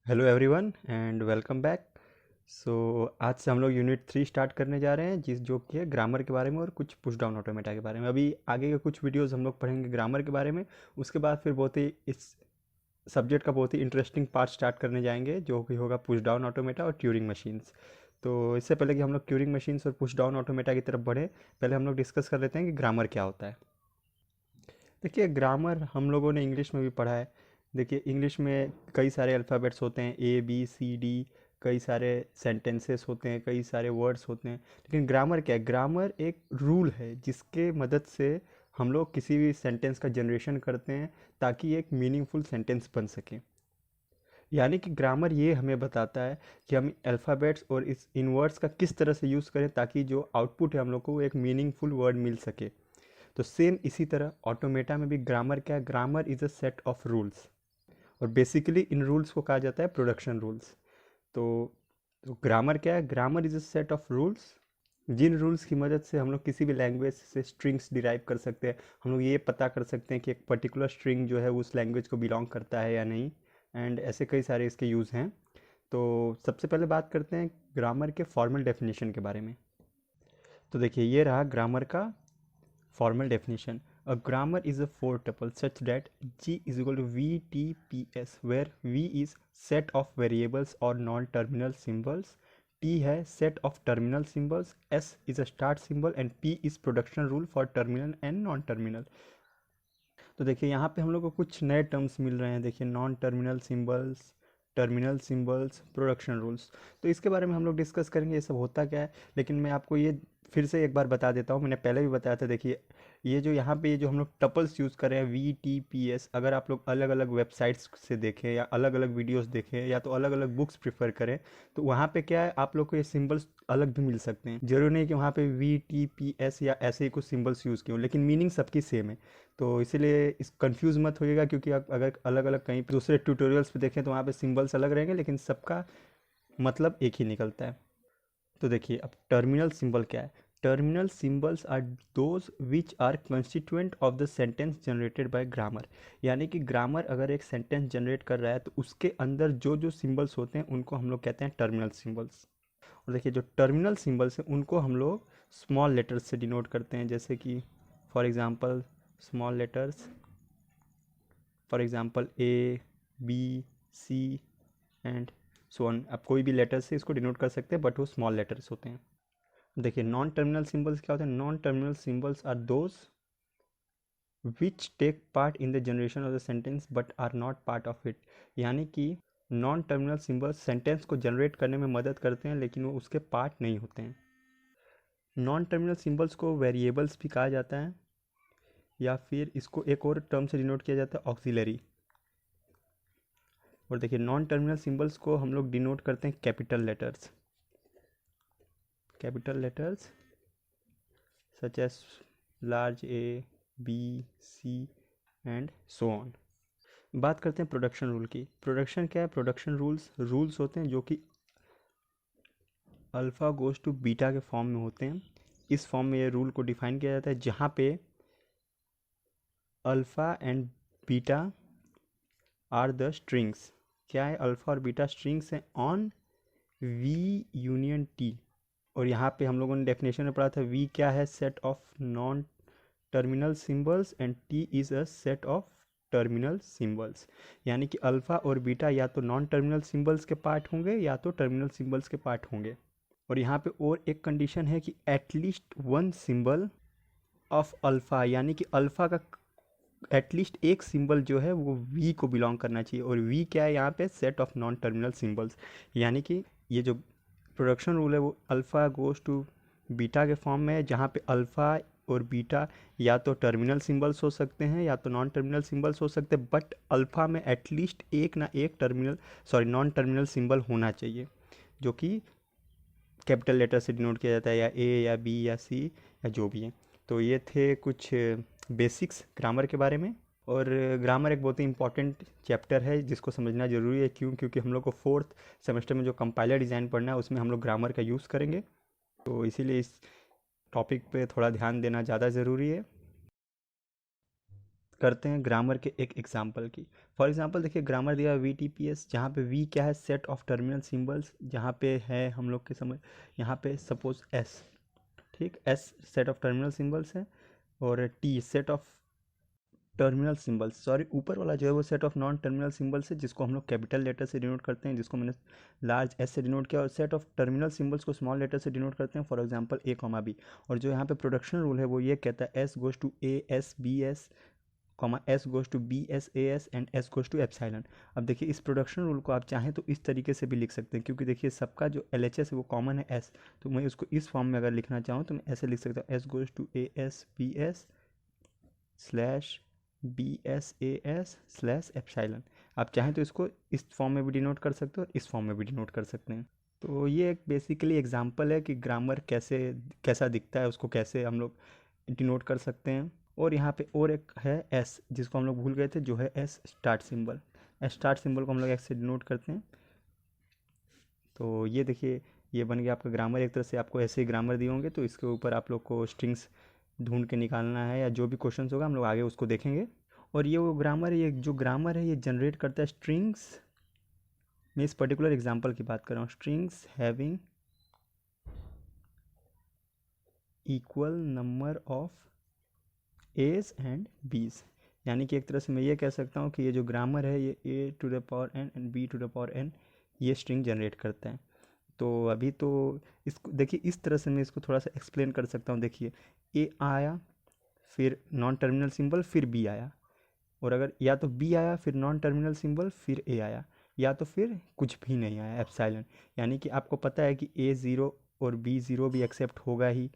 Hello everyone and welcome back. So आज से हम लोग यूनिट 3 स्टार्ट करने जा रहे हैं जो कि है ग्रामर के बारे में और कुछ पुश डाउन ऑटोमेटा के बारे में। अभी आगे के कुछ वीडियोस हम लोग पढ़ेंगे ग्रामर के बारे में। उसके बाद फिर बहुत ही इस सब्जेक्ट का बहुत ही इंटरेस्टिंग पार्ट स्टार्ट करने जाएंगे जो कि होगा पुश डाउन ऑटोमेटा और ट्यूरिंग मशीन्स। तो इससे पहले कि हम लोग ट्यूरिंग मशीन्स और पुश डाउन ऑटोमेटा की तरफ बढ़े, पहले हम लोग डिस्कस कर लेते हैं कि ग्रामर क्या होता है। देखिए, ग्रामर हम लोगों ने इंग्लिश में भी पढ़ा है। देखिए, इंग्लिश में कई सारे अल्फ़ाबेट्स होते हैं, ए बी सी डी। कई सारे सेंटेंसेस होते हैं, कई सारे वर्ड्स होते हैं। लेकिन ग्रामर क्या है? ग्रामर एक रूल है जिसके मदद से हम लोग किसी भी सेंटेंस का जनरेशन करते हैं ताकि एक मीनिंगफुल सेंटेंस बन सके। यानी कि ग्रामर ये हमें बताता है कि हम अल्फ़ाबेट्स और इस इन वर्ड्स का किस तरह से यूज़ करें ताकि जो आउटपुट है हम लोग को वो एक मीनिंगफुल वर्ड मिल सके। तो सेम इसी तरह ऑटोमेटा में भी ग्रामर क्या है? Grammar is a set of rules, और बेसिकली इन रूल्स को कहा जाता है प्रोडक्शन रूल्स। तो ग्रामर क्या है? Grammar is a set of rules जिन रूल्स की मदद से हम लोग किसी भी लैंग्वेज से स्ट्रिंग्स डिराइव कर सकते हैं। हम लोग ये पता कर सकते हैं कि एक पर्टिकुलर स्ट्रिंग जो है वो उस लैंग्वेज को बिलोंग करता है या नहीं। एंड ऐसे कई सारे इसके यूज़ हैं। तो सबसे पहले बात करते हैं ग्रामर के फॉर्मल डेफिनेशन के बारे में। तो देखिए, ये रहा ग्रामर का formal definition. A grammar is a four tuple such that G is equal to VTPS, where V is set of variables or non-terminal symbols, T है set of terminal symbols, S is a start symbol and P is production rule for terminal and non-terminal. तो देखिए, यहाँ पे हम लोग को कुछ नए टर्म्स मिल रहे हैं। देखिए, non terminal symbols, terminal symbols, production rules. तो इसके बारे में हम लोग डिस्कस करेंगे ये सब होता क्या है। लेकिन मैं आपको ये फिर से एक बार बता देता हूँ, मैंने पहले भी बताया था। देखिए, ये जो यहाँ पे ये जो हम लोग टपल्स यूज़ कर रहे हैं VTPS, अगर आप लोग अलग अलग वेबसाइट्स से देखें या अलग अलग वीडियोस देखें या तो अलग अलग बुक्स प्रेफर करें, तो वहाँ पे क्या है, आप लोग को ये सिंबल्स अलग भी मिल सकते हैं। जरूरी नहीं कि वहाँ पे VTPS या ऐसे ही कुछ सिंबल्स यूज़ किए हों, लेकिन मीनिंग सबकी सेम है। तो इसीलिए इस कंफ्यूज मत होइएगा, क्योंकि आप अगर अलग अलग कहीं दूसरे ट्यूटोरियल्स पे देखें तो वहाँ पे सिंबल्स अलग रहेंगे लेकिन सबका मतलब एक ही निकलता है। तो देखिए, अब टर्मिनल सिंबल क्या है? Terminal symbols are those which are constituent of the sentence generated by grammar. यानी कि ग्रामर अगर एक सेंटेंस जनरेट कर रहा है तो उसके अंदर जो जो सिंबल्स होते हैं उनको हम लोग कहते हैं टर्मिनल सिंबल्स। और देखिए, जो टर्मिनल सिंबल्स हैं उनको हम लोग स्मॉल लेटर्स से डिनोट करते हैं, जैसे कि for example small letters, for example A, B, C and so on. आप कोई भी लेटर से इसको डिनोट कर सकते हैं, बट वो स्मॉल लेटर्स होते हैं। देखिए, नॉन टर्मिनल सिंबल्स क्या होते हैं? Non terminal symbols are those which take part in the generation of the sentence but are not part of it. यानी कि नॉन टर्मिनल सिंबल्स सेंटेंस को जनरेट करने में मदद करते हैं लेकिन वो उसके पार्ट नहीं होते हैं। नॉन टर्मिनल सिंबल्स को वेरिएबल्स भी कहा जाता है, या फिर इसको एक और टर्म से डिनोट किया जाता है, ऑक्सिलरी। और देखिए, नॉन टर्मिनल सिंबल्स को हम लोग डिनोट करते हैं capital letters, capital letters such as large A, B, C and so on. बात करते हैं प्रोडक्शन रूल की। प्रोडक्शन क्या है? प्रोडक्शन रूल्स होते हैं जो कि अल्फ़ा गोज टू बीटा के फॉर्म में होते हैं। इस फॉर्म में ये रूल को डिफाइन किया जाता है जहाँ पे alpha and beta are the strings. क्या है? अल्फ़ा और बीटा स्ट्रिंग्स हैं ऑन वी यूनियन टी। और यहाँ पे हम लोगों ने डेफिनेशन में पढ़ा था, वी क्या है? Set of non terminal symbols and T is a set of terminal symbols. यानी कि अल्फ़ा और बीटा या तो नॉन टर्मिनल सिंबल्स के पार्ट होंगे या तो टर्मिनल सिंबल्स के पार्ट होंगे। और यहाँ पे और एक कंडीशन है कि at least one symbol of alpha, यानी कि अल्फ़ा का एटलीस्ट एक सिंबल जो है वो वी को बिलोंग करना चाहिए। और वी क्या है यहाँ पे? Set of non terminal symbols. यानी कि ये जो प्रोडक्शन रूल है वो अल्फ़ा गोज टू बीटा के फॉर्म में है, जहाँ पे अल्फ़ा और बीटा या तो टर्मिनल सिंबल्स हो सकते हैं या तो नॉन टर्मिनल सिंबल्स हो सकते हैं, बट अल्फ़ा में एटलीस्ट एक ना एक नॉन टर्मिनल सिंबल होना चाहिए जो कि कैपिटल लेटर से डिनोट किया जाता है, या ए या बी या सी या जो भी है। तो ये थे कुछ बेसिक्स ग्रामर के बारे में। और ग्रामर एक बहुत ही इंपॉर्टेंट चैप्टर है जिसको समझना ज़रूरी है। क्यों? क्योंकि हम लोग को फोर्थ सेमेस्टर में जो कंपाइलर डिज़ाइन पढ़ना है उसमें हम लोग ग्रामर का यूज़ करेंगे। तो इसीलिए इस टॉपिक पे थोड़ा ध्यान देना ज़्यादा ज़रूरी है। करते हैं ग्रामर के एक एग्जांपल की। फॉर एग्जांपल देखिए ग्रामर दिया वी टी पी एस, जहाँ पे वी क्या है, सेट ऑफ टर्मिनल सिंबल्स, जहाँ पे है हम लोग के समझ, यहाँ पे सपोज एस, ठीक, S set of terminal symbols है, और T set of terminal symbols, sorry ऊपर वाला जो है वो set of non terminal symbols है, जिसको हम लोग कैपिटल लेटर से डिनोट करते हैं, जिसको मैंने लार्ज एस से डिनोट किया, और सेट ऑफ टर्मिनल सिंबल्स को स्मॉल लेटर से डिनोट करते हैं, for example A comma B. और जो यहाँ पे प्रोडक्शन रूल है वो ये कहता है S goes to A S B S, comma S goes to B S A S and S goes to epsilon. अब देखिए इस प्रोडक्शन रूल को आप चाहें तो इस तरीके से भी लिख सकते हैं, क्योंकि देखिए सबका जो एल एच एस है वो कॉमन है एस, तो मैं उसको इस फॉर्म में अगर लिखना चाहूँ तो मैं ऐसे लिख सकता हूँ S goes to A S B S slash B S A S slash epsilon. आप चाहें तो इसको इस फॉर्म में भी डिनोट कर सकते हो और इस फॉर्म में भी डिनोट कर सकते हैं। तो ये एक बेसिकली एग्जांपल है कि ग्रामर कैसे, कैसा दिखता है, उसको कैसे हम लोग डिनोट कर सकते हैं। और यहाँ पे और एक है एस, जिसको हम लोग भूल गए थे, जो है S start symbol. S start symbol को हम लोग एस से डिनोट करते हैं। तो ये देखिए ये बन गया आपका ग्रामर। एक तरह से आपको ऐसे ही ग्रामर दिए होंगे तो इसके ऊपर आप लोग को स्ट्रिंग्स ढूंढ के निकालना है, या जो भी क्वेश्चंस होगा हम लोग आगे उसको देखेंगे। और ये वो ग्रामर है, ये जो ग्रामर है ये जनरेट करता है स्ट्रिंग्स। मैं इस पर्टिकुलर एग्जांपल की बात कर रहा हूँ, strings having equal number of A's and B's. यानी कि एक तरह से मैं ये कह सकता हूँ कि ये जो ग्रामर है ये a to the power n and b to the power n ये स्ट्रिंग जनरेट करता है। तो अभी तो इसको देखिए इस तरह से मैं इसको थोड़ा सा एक्सप्लेन कर सकता हूँ। देखिए ए आया, फिर नॉन टर्मिनल सिंबल, फिर बी आया, और अगर या तो बी आया फिर नॉन टर्मिनल सिंबल फिर ए आया, या तो फिर कुछ भी नहीं आया एप्सिलॉन। यानी कि आपको पता है कि ए ज़ीरो और बी ज़ीरो भी एक्सेप्ट होगा ही,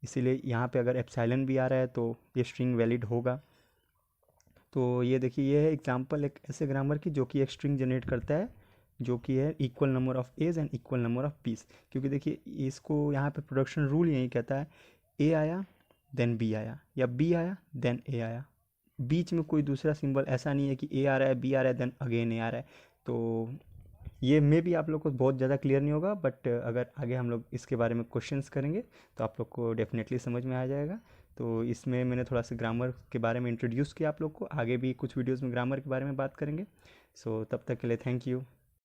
इसीलिए यहाँ पे अगर एप्सिलॉन भी आ रहा है तो ये स्ट्रिंग वैलिड होगा। तो ये देखिए ये है एग्जांपल एक ऐसे ग्रामर की जो कि एक स्ट्रिंग जनरेट करता है, जो कि है equal number of A's and equal number of B's. क्योंकि देखिए इसको यहाँ पे प्रोडक्शन रूल यही कहता है, ए आया देन बी आया, या बी आया देन ए आया, बीच में कोई दूसरा सिंबल ऐसा नहीं है कि ए आ रहा है बी आ रहा है देन अगेन ए आ रहा है। तो ये मे भी आप लोग को बहुत ज़्यादा क्लियर नहीं होगा, बट अगर आगे हम लोग इसके बारे में क्वेश्चंस करेंगे तो आप लोग को डेफिनेटली समझ में आ जाएगा। तो इसमें मैंने थोड़ा सा ग्रामर के बारे में इंट्रोड्यूस किया आप लोग को, आगे भी कुछ वीडियोज़ में ग्रामर के बारे में बात करेंगे। सो तब तक के लिए थैंक यू।